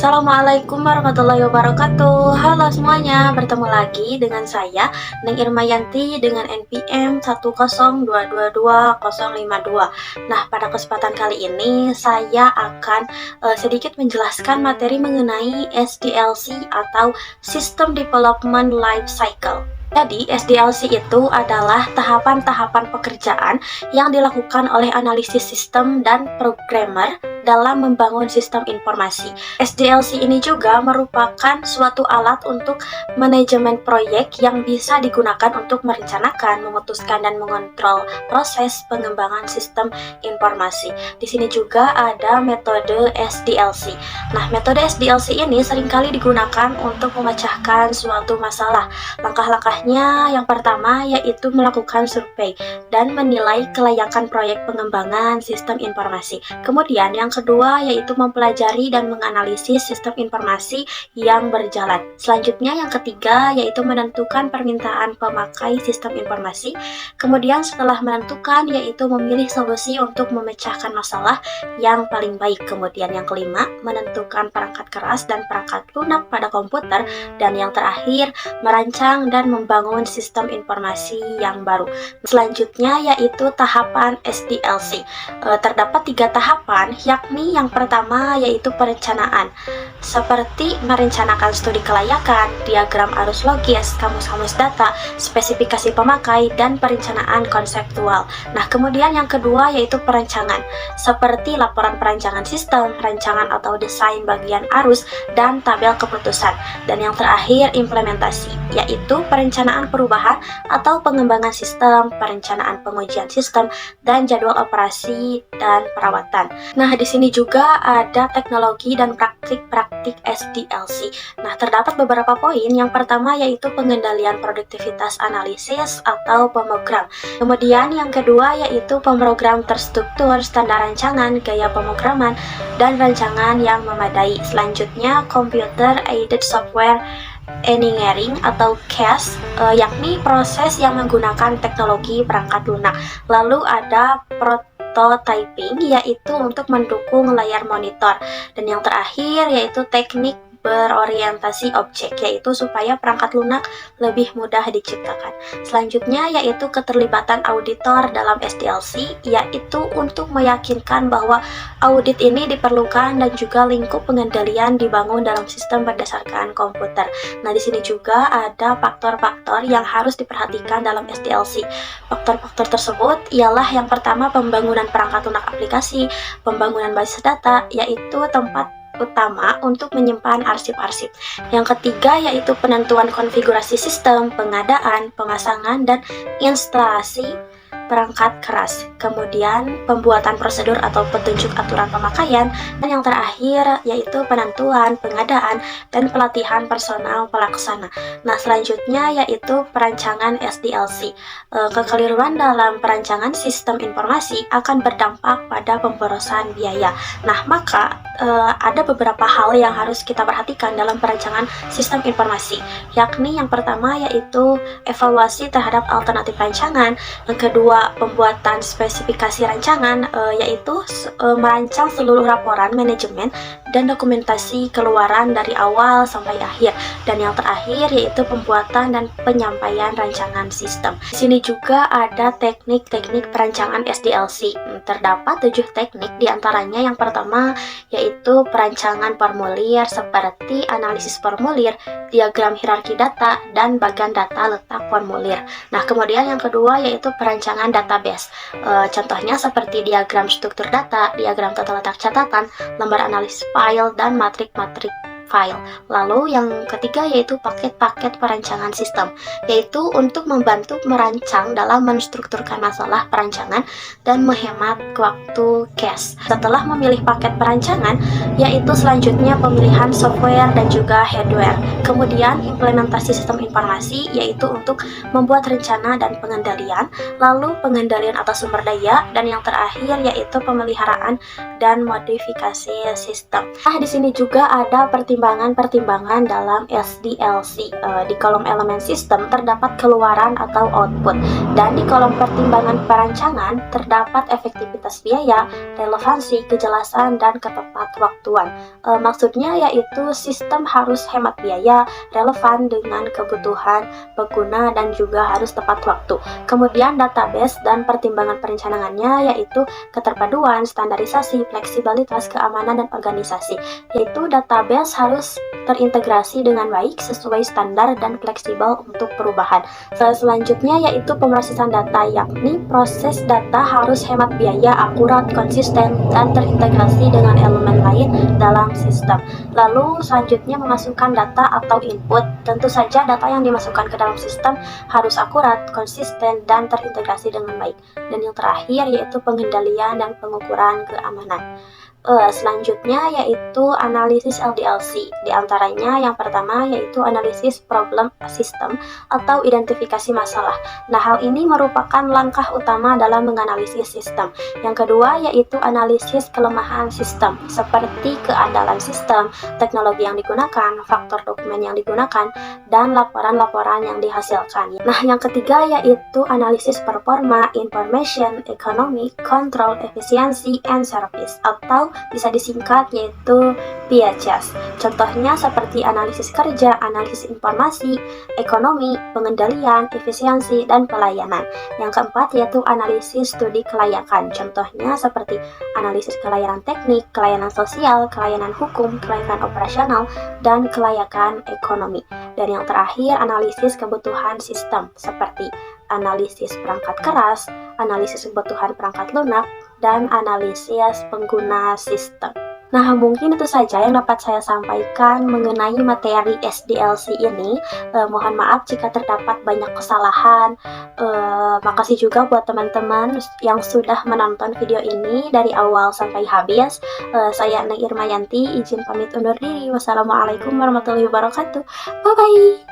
Assalamualaikum warahmatullahi wabarakatuh. Halo semuanya, bertemu lagi dengan saya Neng Irmayanti dengan NPM 102220052. Nah, pada kesempatan kali ini saya akan sedikit menjelaskan materi mengenai SDLC atau System Development Life Cycle. Jadi, SDLC itu adalah tahapan-tahapan pekerjaan yang dilakukan oleh analisis sistem dan programmer dalam membangun sistem informasi. SDLC ini juga merupakan suatu alat untuk manajemen proyek yang bisa digunakan untuk merencanakan, memutuskan, dan mengontrol proses pengembangan sistem informasi. Di sini juga ada metode SDLC. Nah, metode SDLC ini seringkali digunakan untuk memecahkan suatu masalah. Langkah-langkahnya yang pertama yaitu melakukan survei dan menilai kelayakan proyek pengembangan sistem informasi. Kemudian yang kedua yaitu mempelajari dan menganalisis sistem informasi yang berjalan. Selanjutnya yang ketiga yaitu menentukan permintaan pemakai sistem informasi. Kemudian setelah menentukan yaitu memilih solusi untuk memecahkan masalah yang paling baik. Kemudian yang kelima menentukan perangkat keras dan perangkat lunak pada komputer. Dan yang terakhir merancang dan membangun sistem informasi yang baru. Selanjutnya yaitu tahapan SDLC. Terdapat 3 tahapan, yakni yang pertama yaitu perencanaan, seperti merencanakan studi kelayakan, diagram arus logis, kamus-kamus data, spesifikasi pemakai, dan perencanaan konseptual. Nah, kemudian yang kedua yaitu perancangan, seperti laporan perancangan sistem, rancangan atau desain bagian arus, dan tabel keputusan. Dan yang terakhir implementasi, yaitu perencanaan perubahan atau pengembangan sistem, perencanaan pengujian sistem, dan jadwal operasi dan perawatan. Nah, di sini juga ada teknologi dan praktik-praktik SDLC. Nah, terdapat beberapa poin. Yang pertama yaitu pengendalian produktivitas analisis atau pemogram. Kemudian yang kedua yaitu pemrogram terstruktur, standar rancangan, gaya pemrograman, dan rancangan yang memadai. Selanjutnya Computer Aided Software Engineering atau CAS, yakni proses yang menggunakan teknologi perangkat lunak. Lalu ada prototyping, yaitu untuk mendukung layar monitor. Dan yang terakhir yaitu teknik berorientasi objek, yaitu supaya perangkat lunak lebih mudah diciptakan. Selanjutnya yaitu keterlibatan auditor dalam SDLC, yaitu untuk meyakinkan bahwa audit ini diperlukan dan juga lingkup pengendalian dibangun dalam sistem berdasarkan komputer. Nah, di sini juga ada faktor-faktor yang harus diperhatikan dalam SDLC. Faktor-faktor tersebut ialah yang pertama pembangunan perangkat lunak aplikasi, pembangunan basis data, yaitu tempat utama untuk menyimpan arsip-arsip. Yang ketiga yaitu penentuan konfigurasi sistem, pengadaan, pemasangan, dan instalasi perangkat keras. Kemudian pembuatan prosedur atau petunjuk aturan pemakaian. Dan yang terakhir yaitu penentuan, pengadaan, dan pelatihan personal pelaksana. Nah, selanjutnya yaitu perancangan SDLC. Kekeliruan dalam perancangan sistem informasi akan berdampak pada pemborosan biaya. Nah, maka ada beberapa hal yang harus kita perhatikan dalam perancangan sistem informasi, yakni yang pertama yaitu evaluasi terhadap alternatif rancangan. Yang kedua pembuatan spesifikasi rancangan, yaitu merancang seluruh laporan manajemen dan dokumentasi keluaran dari awal sampai akhir. Dan yang terakhir yaitu pembuatan dan penyampaian rancangan sistem. Di sini juga ada teknik-teknik perancangan SDLC. Terdapat 7 teknik, diantaranya yang pertama yaitu perancangan formulir seperti analisis formulir, diagram hierarki data, dan bagan data letak formulir. Nah, kemudian yang kedua yaitu perancangan database. Contohnya seperti diagram struktur data, diagram tata letak catatan, lembar analisis file, dan matrik-matrik file. Lalu yang ketiga yaitu paket-paket perancangan sistem, yaitu untuk membantu merancang dalam menstrukturkan masalah perancangan dan menghemat waktu cache. Setelah memilih paket perancangan, yaitu selanjutnya pemilihan software dan juga hardware. Kemudian implementasi sistem informasi, yaitu untuk membuat rencana dan pengendalian, lalu pengendalian atas sumber daya, dan yang terakhir yaitu pemeliharaan dan modifikasi sistem. Nah, di sini juga ada pertimbangan pertimbangan-pertimbangan dalam SDLC. Di kolom elemen sistem terdapat keluaran atau output, dan di kolom pertimbangan perancangan terdapat efektivitas biaya, relevansi, kejelasan, dan ketepatwaktuan. Maksudnya yaitu sistem harus hemat biaya, relevan dengan kebutuhan pengguna, dan juga harus tepat waktu. Kemudian database dan pertimbangan perencanangannya yaitu keterpaduan, standarisasi, fleksibilitas, keamanan, dan organisasi. Yaitu database harus terintegrasi dengan baik sesuai standar dan fleksibel untuk perubahan. Selanjutnya yaitu pemrosesan data, yakni proses data harus hemat biaya, akurat, konsisten, dan terintegrasi dengan elemen lain dalam sistem. Lalu selanjutnya memasukkan data atau input. Tentu saja data yang dimasukkan ke dalam sistem harus akurat, konsisten, dan terintegrasi dengan baik. Dan yang terakhir yaitu pengendalian dan pengukuran keamanan. Selanjutnya yaitu analisis LDLC. Di antaranya yang pertama yaitu analisis problem system atau identifikasi masalah. Nah, hal ini merupakan langkah utama dalam menganalisis sistem. Yang kedua yaitu analisis kelemahan sistem, seperti keandalan sistem, teknologi yang digunakan, faktor dokumen yang digunakan, dan laporan-laporan yang dihasilkan. Nah, yang ketiga yaitu analisis performa, information, economy, control, efisiensi, and service, atau bisa disingkat yaitu PHS. Contohnya seperti analisis kerja, analisis informasi, ekonomi, pengendalian, efisiensi, dan pelayanan. Yang keempat yaitu analisis studi kelayakan. Contohnya seperti analisis kelayakan teknik, kelayakan sosial, kelayakan hukum, kelayakan operasional, dan kelayakan ekonomi. Dan yang terakhir analisis kebutuhan sistem seperti analisis perangkat keras, analisis kebutuhan perangkat lunak, dan analisis pengguna sistem. Nah, mungkin itu saja yang dapat saya sampaikan mengenai materi SDLC ini. Mohon maaf jika terdapat banyak kesalahan. Makasih juga buat teman-teman yang sudah menonton video ini dari awal sampai habis. Saya Neng Irmayanti, izin pamit undur diri. Wassalamualaikum warahmatullahi wabarakatuh. Bye-bye.